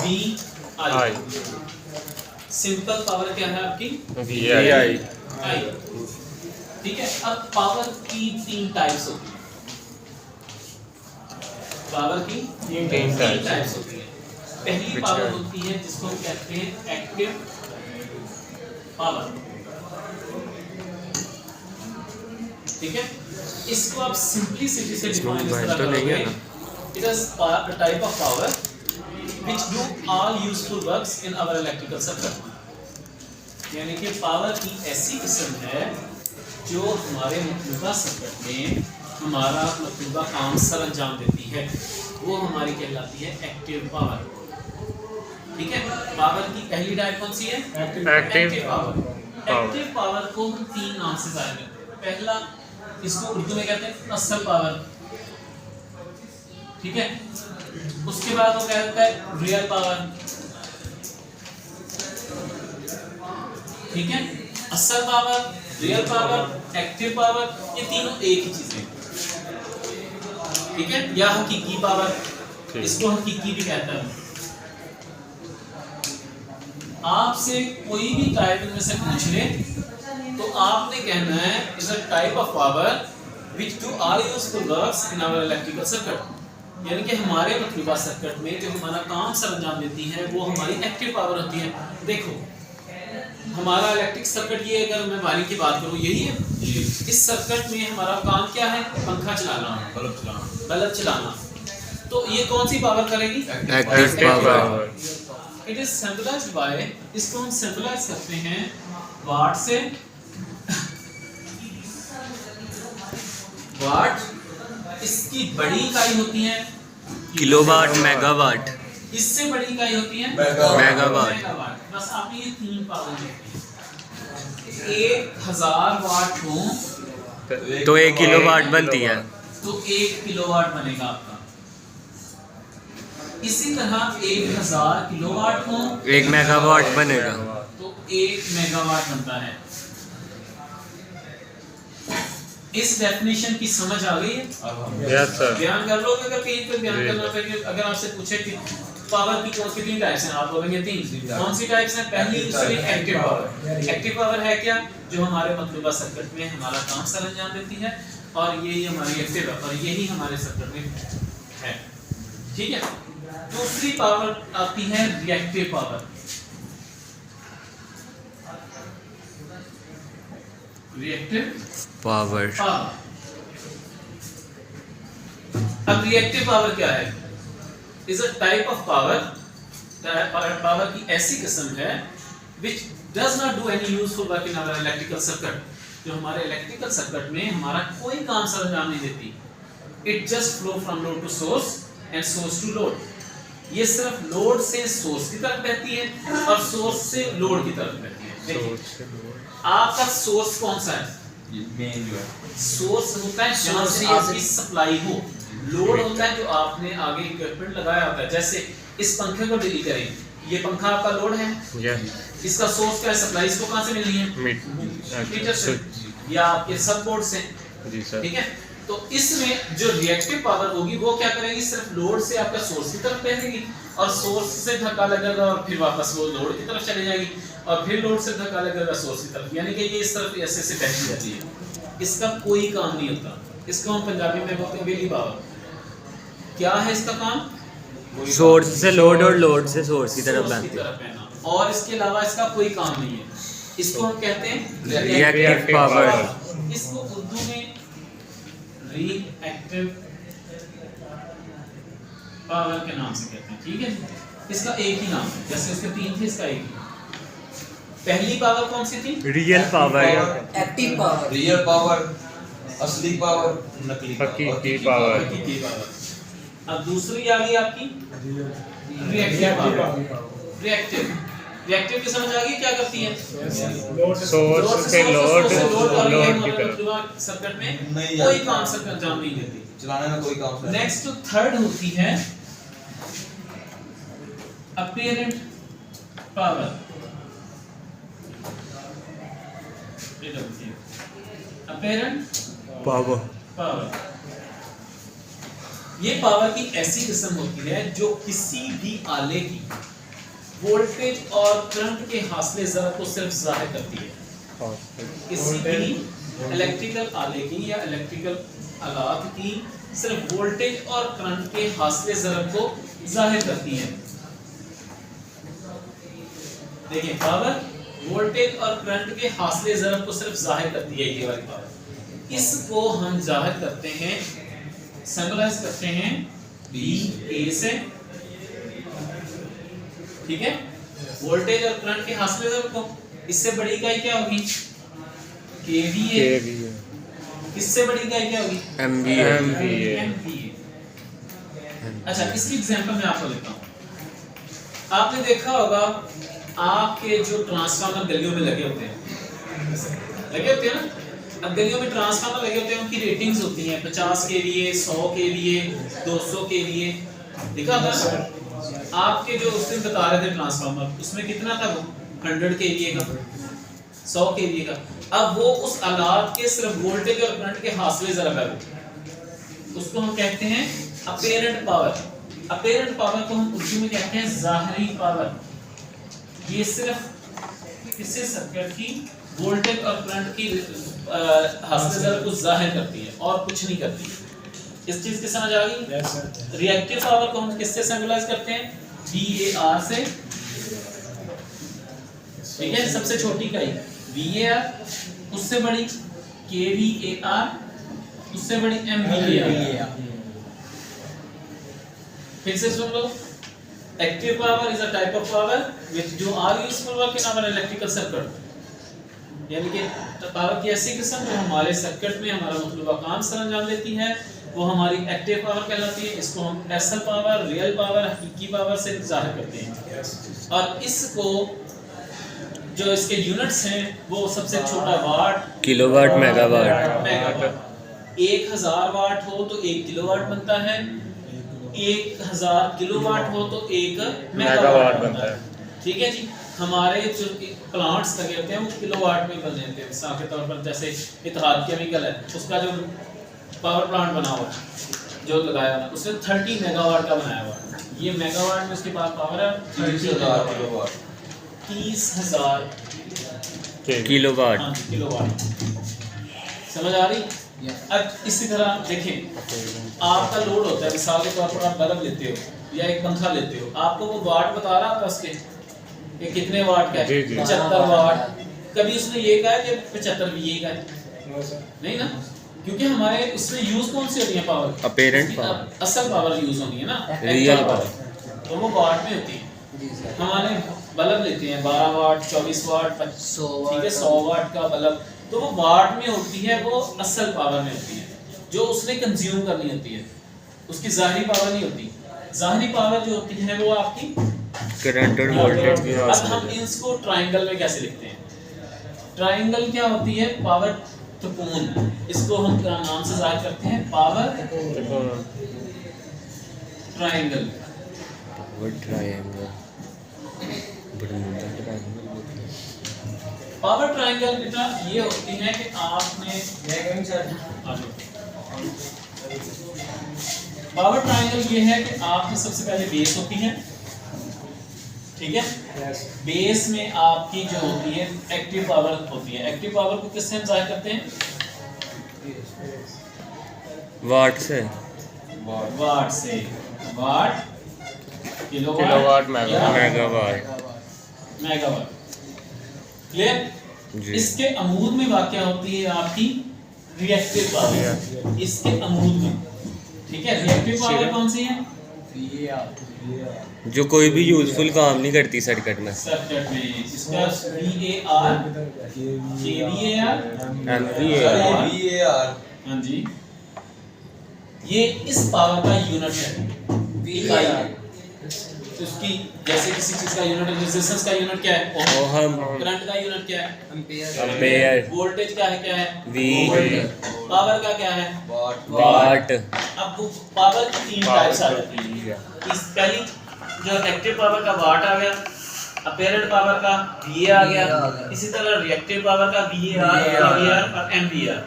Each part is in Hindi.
We I. सिंपल पावर क्या है आपकी? वी आई। ठीक है। अब पावर की तीन टाइप्स होती है। पावर की तीन टाइप्स होती है। पहली पावर होती है जिसको हम कहते हैं एक्टिव पावर। ठीक है। इसको आप सिंपलिसिटी से डिफाइन इस तरह करोगे, it is a type of power which do all useful works in our electrical circuit। यानी कि पावर की ऐसी किस्म है जो हमारे मतलूबा सर्किट में हमारा मतलूबा काम सर अंजाम देती है, वो हमारी कहलाती है एक्टिव पावर। ठीक है। पावर की पहली टाइप कौन सी है? Active power. एक्टिव पावर को हम तीन नाम से जाहिर करते हैं। पहला, इसको उर्दू में कहते हैं असल पावर। ठीक है। उसके बाद वो कहता है रियल पावर। ठीक है। असल power, real power, active power, ये तीनों एक ही चीजें। ठीक है। या हकीकी पावर, इसको हकीकी भी कहता है। आपसे कोई भी टाइप में से पूछ ले तो आपने कहना है is a type of power which do all useful works in our electrical circuit. यानी कि हमारे मतलूबा सर्किट में जो हमारा काम सर अंजाम देती है वो हमारी एक्टिव पावर होती है। देखो हमारा इलेक्ट्रिक सर्किट, ये अगर मैं वायरिंग की बात करूँ यही है। इस सर्किट में हमारा काम क्या है? पंखा चलाना, बल्ब चलाना। तो ये कौन सी पावर करेगी? Active power. It is simplised by, इसको हम सिंपलाइज करते हैं वाट से। वाट इसकी बड़ी इकाई होती है किलोवाट, मेगावाट। इससे बड़ी इकाई होती है मेगावाट। बस आपने ये तीन पावर देखी। 1000 वाट हो तो 1 किलोवाट बनती है, तो 1 किलोवाट बनेगा आपका। इसी तरह 1000 किलोवाट हो 1 मेगावाट बनेगा, तो 1 मेगावाट बनता है। इस डेफिनेशन की समझ आ गई है? Yes sir. ध्यान कर लोगे, अगर कहीं पे ध्यान करना चाहिए। अगर आपसे पूछे कि पावर की कौन सी तीन टाइप्स हैं, आप बोलेंगे तीन। कौन सी टाइप्स हैं? पहली, दूसरी, एक्टिव पावर। एक्टिव पावर है क्या? जो हमारे मतलूबा सर्किट में हमारा काम सर अंजाम देती है, और यही हमारी एक्टिव है, और यही हमारे सर्किट में है। ठीक है। दूसरी पावर आती है रिएक्टिव पावर। Reactive power. अब रिएक्टिव पावर क्या है? Is a type of power, power की ऐसी किस्म है which does not do any useful work in our electrical circuit, जो हमारे इलेक्ट्रिकल सर्किट में हमारा कोई काम सर अंजाम नहीं देती। It just flow from load to source and source to load। ये सिर्फ लोड से सोर्स की तरफ बहती है और सोर्स से लोड की तरफ बहती है। देखिए आपका सोर्स कौन सा है? मेन जो है सोर्स होता है जहाँ से आपकी सप्लाई हो। लोड होता है जो आपने आगे इक्विपमेंट लगाया होता है। जैसे इस पंखे को डील करें, ये पंखा आपका लोड है। इसका सोर्स क्या है? सप्लाई इसको कहाँ से मिलनी है? मीटर से या आपके सब बोर्ड से। ठीक है। तो इसमें जो रिएक्टिव पावर होगी वो क्या करेगी? सिर्फ लोड से आपका सोर्स की तरफ बहेगी और सोर्स से धक्का लगेगा और फिर वापस वो लोड की तरफ चली जाएगी और फिर लोड से धक्का लगेगा सोर्स की तरफ। यानी कि ये इस तरफ ऐसे से बहती जाती है। इसका कोई काम नहीं होता। इसको हम पंजाबी में बोलते हैं वेली पावर। क्या है इसका काम? सोर्स से लोड और लोड से सोर्स की तरफ बहना, और इसके अलावा इसका कोई काम नहीं है। इसको हम कहते हैं रिएक्टिव पावर। इसको उर्दू में रिएक्टिव पावर के नाम से कहते हैं। ठीक है। इसका एक ही नाम है, जैसे उसके तीन थे इसका एक ही। पहली पावर कौन सी थी? Real power, active power, real power, असली पावर, नकली हकीकी पावर। अब दूसरी आ गई आपकी रिएक्टिव पावर। रिएक्टिव की समझ आ गई क्या करती है? सोर्स से लोड की तरफ। सर्किट में कोई काम सर अंजाम नहीं देती, चलाने में कोई काम नहीं। नेक्स्ट थर्ड होती है अपीरेंट पावर। अपीरेंट पावर, ये पावर की ऐसी किस्म होती है जो किसी भी आले की वोल्टेज और करंट के हासिल ज़रब को सिर्फ ज़ाहिर करती है। किसी भी इलेक्ट्रिकल आले की या इलेक्ट्रिकल आलात की सिर्फ वोल्टेज और करंट के हासिल ज़रब को ज़ाहिर करती है। देखिए पावर वोल्टेज और करंट के हासिल ज़रब को सिर्फ ज़ाहिर करती है, ये वाली पावर। इसको हम ज़ाहिर करते हैं, सिंबलाइज करते हैं VA से, ठीक है। वोल्टेज और करंट के हासिल ज़रब को, इससे बड़ी इकाई क्या होगी? KVA। इससे बड़ी इकाई क्या होगी? MVA। अच्छा, इसकी एग्जांपल मैं आपको देता हूँ। आपने देखा होगा आपके जो ट्रांसफार्मर गलियों में लगे होते हैं ना, अब गलियों में ट्रांसफार्मर लगे होते हैं, उनकी रेटिंग्स होती हैं 50 kVA, 100 kVA, 200 kVA। देखा होगा आपके जो उस दिन बता रहे थे ट्रांसफार्मर, उसमें कितना था? वो 100 kVA का, 100 kVA का। अब वो उस आलात के सिर्फ वोल्टेज और करंट के हासिल ज़रब है, उसको हम कहते हैं अपीरेंट पावर। अपीरेंट पावर को हम उर्दू में कहते हैं ज़ाहिरी पावर। ये सिर्फ किसी सर्किट की वोल्टेज और करंट की हासिल ज़रब को ज़ाहिर करती है और कुछ नहीं करती। इस चीज की समझ आ गई? रिएक्टिव पावर को हम किससे सिंबलाइज करते हैं? VAR से, ठीक है। सबसे छोटी इकाई VAR, उससे बड़ी KVAR, उससे बड़ी MVAR। फिर से सुन लो, active power is a type of power which जो are useful work in our electrical circuit, यानी कि पावर की ऐसी किस्म जो हमारे सर्किट में हमारा मतलूबा काम सरअंजाम देती है, वो हमारी एक्टिव पावर कहलाती है। इसको हम एसल पावर, रियल पावर, हकीकी पावर से जाहिर करते हैं। और इसको जो इसके यूनिट्स हैं वो सबसे छोटा वाट, किलोवाट, मेगावाट। 1000 वाट हो तो 1 किलोवाट बनता है, 1000 किलोवाट हो तो 1 मेगावाट बनता है, ठीक है जी। हमारे जो प्लांट्स लगे होते हैं वो किलोवाट में बने होते हैं। मिसाल के तौर पर जैसे इत्तेहाद केमिकल है, उसका जो पावर प्लांट बना हुआ जो लगाया हुआ उसने 30 मेगावाट का बनाया हुआ। ये मेगावाट में उसके पास पावर है 30,000 किलोवाट, 30,000 किलोवाट। हाँ, किलोवाट। समझ आ रही? अब इसी तरह देखें, आपका लोड होता है, मिसाल के तौर पर आप बल्ब लेते हो या एक पंखा लेते हो, आपको वो वाट बता रहा था उसके कि कितने वाट का है, 75 वाट। कभी उसने ये कहा कि 75 VA का है? नहीं ना, क्योंकि हमारे उसमें यूज कौन सी होती है पावर? अपीरेंट पावर, असल पावर यूज होती है ना, रियल पावर, तो वो वाट में होती है। हमारे बल्ब लेते हैं 12 वाट, 24 वाट, 100 वाट, ठीक है, 100 वाट का बल्ब, तो वो वाट में होती है, वो असल पावर में होती है जो उसने कंज्यूम करनी होती है, उसकी ज़ाहिरी पावर नहीं होती। ज़ाहिरी पावर जो होती है वो आपकी करंट और वोल्टेज की। अब हम इसको ट्रायंगल में कैसे लिखते हैं? ट्रायंगल क्या होती है? पावर त्रिकोण। इसको हम क्या नाम से जाहिर करते हैं? Power triangle. पावर ट्रायंगल बेटा ये होती है कि आपने पावर ट्रायंगल ये है कि आपकी सबसे पहले बेस होती है, ठीक है। बेस में आपकी जो होती है एक्टिव पावर होती है। एक्टिव पावर को किससे हम जाहिर करते हैं? वाट से। वाट से। वाट, किलोवाट, मेगावाट। मेगावाट। क्लियर? इसके अमूद में वाक़या होती है आपकी रिएक्टिव पावर, इसके अमूद में, ठीक है। रिएक्टिव पावर कौन सी है? जो कोई भी यूजफुल काम नहीं करती सर्किट में। सर्किट में इसका VAR, KVAR, VAR, हाँ जी, ये इस पावर का यूनिट है, इकाई है। तो उसकी जैसे किसी चीज का यूनिट, रेजिस्टेंस का यूनिट क्या है? ओम। करंट का यूनिट क्या है? एम्पेयर। वोल्टेज क्या है? क्या है? V। पावर का क्या है? वाट। अब वो पावर की 3 टाइप्स आ जाती है। इस पहली जो एक्टिव पावर का वाट आ गया, अपीरेंट पावर का VA आ गया, इसी तरह रिएक्टिव पावर का VAR, KVAR और MVAR।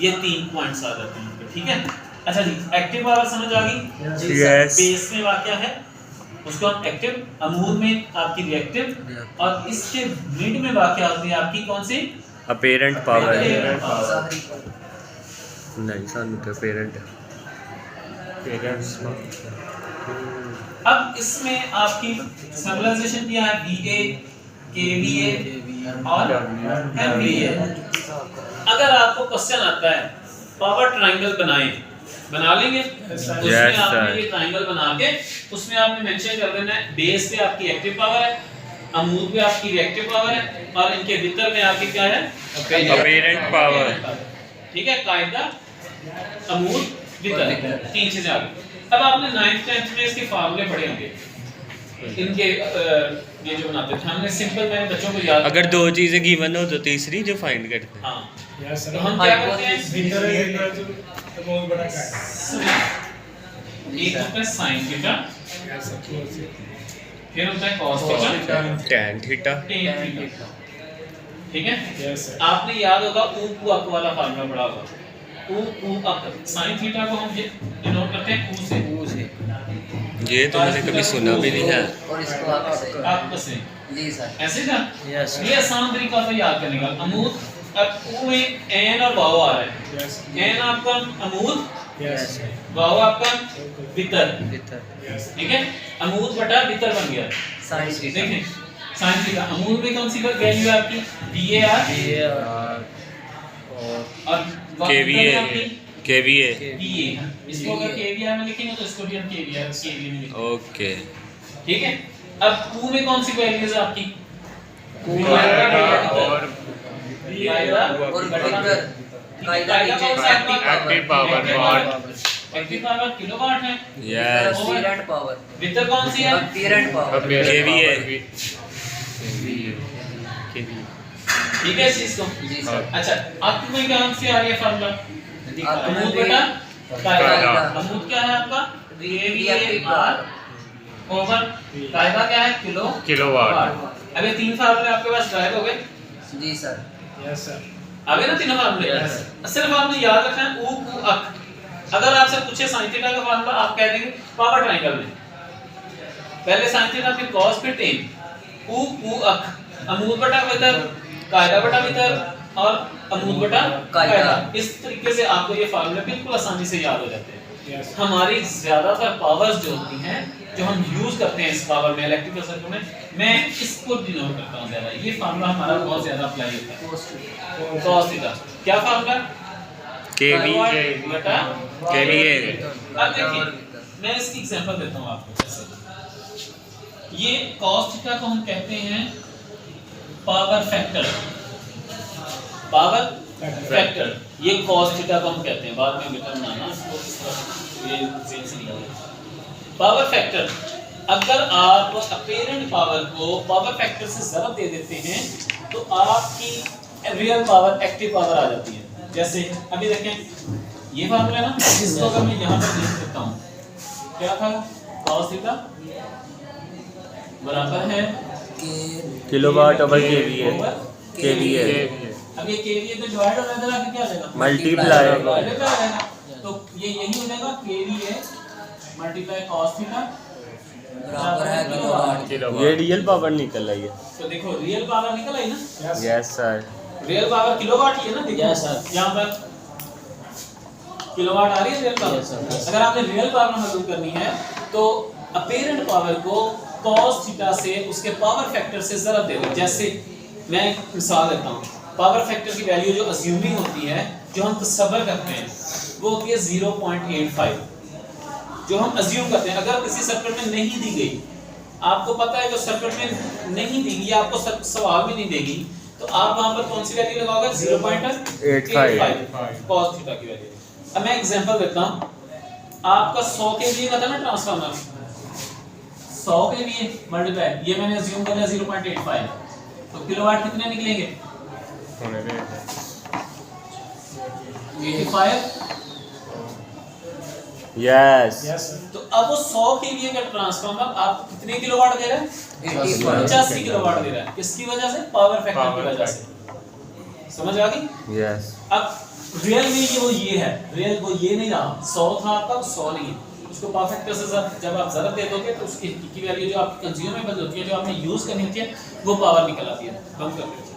ये 3 पॉइंट्स आ जाते हैं, ठीक है। अच्छा जी, एक्टिव पावर समझ आ गई? Yes। बेस में वाक़या है उसको हम एक्टिव, अमूर में आपकी रिएक्टिव, और इसके मिड में वाक़या होती है आपकी कौन सी अपेरेंट पावर Apparent नहीं सानू तो अपेरेंट अब इसमें आपकी सिंबलाइजेशन क्या है, VA, KVA और MVA। अगर आपको क्वेश्चन आता है पावर ट्रायंगल बना लेंगे, उसमें आपने ये ट्रायंगल बना के उसमें आपने मेंशन कर देना है बेस पे आपकी एक्टिव पावर है, अमूद पे आपकी रिएक्टिव पावर है, और इनके भीतर में आपकी क्या है अपेरेंट पावर। ठीक है, कायदा अमूद भीतर, तीन चीजें आ गई। अब आपने 9th 10th में इसके फार्मूले पढ़े होंगे, इनके ये जो बनाते थे हमने, सिंपल मैंने बच्चों को याद, अगर दो चीजें गिवन हो तो तीसरी जो फाइंड करते हैं। हाँ तो हम क्या करते हैं, एक होता है साइन थीटा, फिर होता है cos theta, tan theta, tan theta. ठीक है, आपने याद होगा ऊ अक वाला फार्मूला पढ़ा होगा, ऊ अक, साइन थीटा को हम डिनोट करते हैं ऊ से। ये तो मैंने कभी सुना भी नहीं है। और इसको अक से जी सर, ऐसे था, ये आसान तरीका था याद करने का। अमूद, अब ऊ में एन और वाव आ रहा है, एन आपका अमूद, वाव आपका भीतर, ठीक है, अमूद बटा भीतर बन गया साइन थीटा, देखें साइन थीटा। अमूद में कौन सी वैल्यू है आपकी, VAR, और KVA। VA, इसको अगर KVR में लिखेंगे तो इसको भी हम KVR में लिखेंगे। ओके, ठीक है, अब Q में कौन सी वैल्यूज है आपकी, और कायदा एक्टिव पावर वाट, एक्टिव पावर किलोवाट है, यस, अपीरेंट पावर, भीतर कौन सी है, अपीरेंट पावर, KVA। ठीक है इस चीज को। जी सर। अच्छा, आपको में कौन सी आ रही है फार्मूला, अमूद बटा कायदा, अमूद क्या है आपका, रिएक्टिव VAR ओवर कायदा क्या है, किलोवाट। अब ये तीन फार्मूले आपके पास ड्राइव हो गए, जी सर, आ गए ना तीनों फार्मूले। सिर्फ आपने याद रखना है ऊ अक। अगर आपसे पूछे साइन थीटा का फार्मूला, आप कह देंगे पावर ट्रायंगल में पहले साइन थीटा फिर कॉस फिर टेन, ऊ अक, अमूद बटा भीतर, कायदा बटा भीतर, और अमूद बटा कायदा। इस तरीके से आपको ये फार्मूले बिल्कुल आसानी से याद हो जाते हैं। हमारी ज्यादातर पावर्स जो होती हैं जो हम यूज करते हैं इस पावर में, इलेक्ट्रिकल सर्किट में, मैं इसको डिनोट करता हूं ज्यादा। ये फार्मूला हमारा बहुत ज्यादा अप्लाई होता है, cos थीटा। क्या फार्मूला, KVA। बटा KVA। अब देखिए मैं इसकी एग्जांपल देता हूं आपको। जैसे ये cos थीटा को हम कहते हैं पावर फैक्टर, पावर फैक्टर, ये cos थीटा को हम कहते हैं, बाद में बेटा बनाना इसको इस तरह, ये जेल से निकालें। पावर फैक्टर, अगर आप अपेरेंट पावर को पावर फैक्टर से ज़रब दे देते हैं तो आपकी रियल पावर, एक्टिव पावर आ जाती है। जैसे अभी देखें ये फार्मूला ना, इसको अगर मैं यहाँ पर लिख देता हूँ, क्या था, cos थीटा बराबर है किलोवाट ओवर KVA। अब ये KVA तो डिवाइड हो जाएगा, आगे क्या आ जाएगा, मल्टीप्लाई। आ जाएगा। तो ये यही हो जाएगा KVA मल्टीप्लाई cos थीटा बराबर है किलोवाट। ये रियल पावर निकल आई है। तो देखो रियल पावर निकल आई ना, yes sir, real power kilowatt ही है ना, देखो यहाँ पर किलोवाट आ रही है रियल पावर। अगर आपने रियल पावर मालूम करनी है तो अपेरेंट पावर को cos थीटा से उसके पावर फैक्टर से ज़रब दे दो। जैसे मैं एक मिसाल देता हूँ, पावर फैक्टर की वैल्यू जो अज्यूमिंग होती है, जो हम तसव्वुर करते हैं, वो होती है 0.85, जो हम अज्यूम करते हैं। अगर किसी सर्किट में नहीं दी गई, आपको पता है कि सर्किट में नहीं दी गई, आपको सवाल भी नहीं देगी, तो आप वहां पर कौन सी वैल्यू लगाओगे, 0.85 cos थीटा की वैल्यू। अब मैं एग्जांपल देता हूं, आपका 100 केवीए का था ना ट्रांसफार्मर, 100 केवीए मल्टीप्लाई, ये मैंने अज्यूम कर लिया 0.85, तो किलोवाट कितने निकलेंगे, 85। यस। तो अब वो 100 केवीए का ट्रांसफार्मर आपको कितने किलोवाट दे रहा है, 85 किलोवाट दे रहा है। किसकी वजह से, पावर फैक्टर की वजह से। समझ आ गई। यस। अब रियल में ये है, रियल वो ये नहीं रहा, 100 था आपका, 100 नहीं है, उसको पावर फैक्टर से जब आप ज़रूरत दे दोगे तो उसकी हकीकी वैल्यू जो आपकी कंज्यूमेबल होती है, जो आपने यूज़ करनी होती है, वो पावर निकल आती है। बंद कर दो।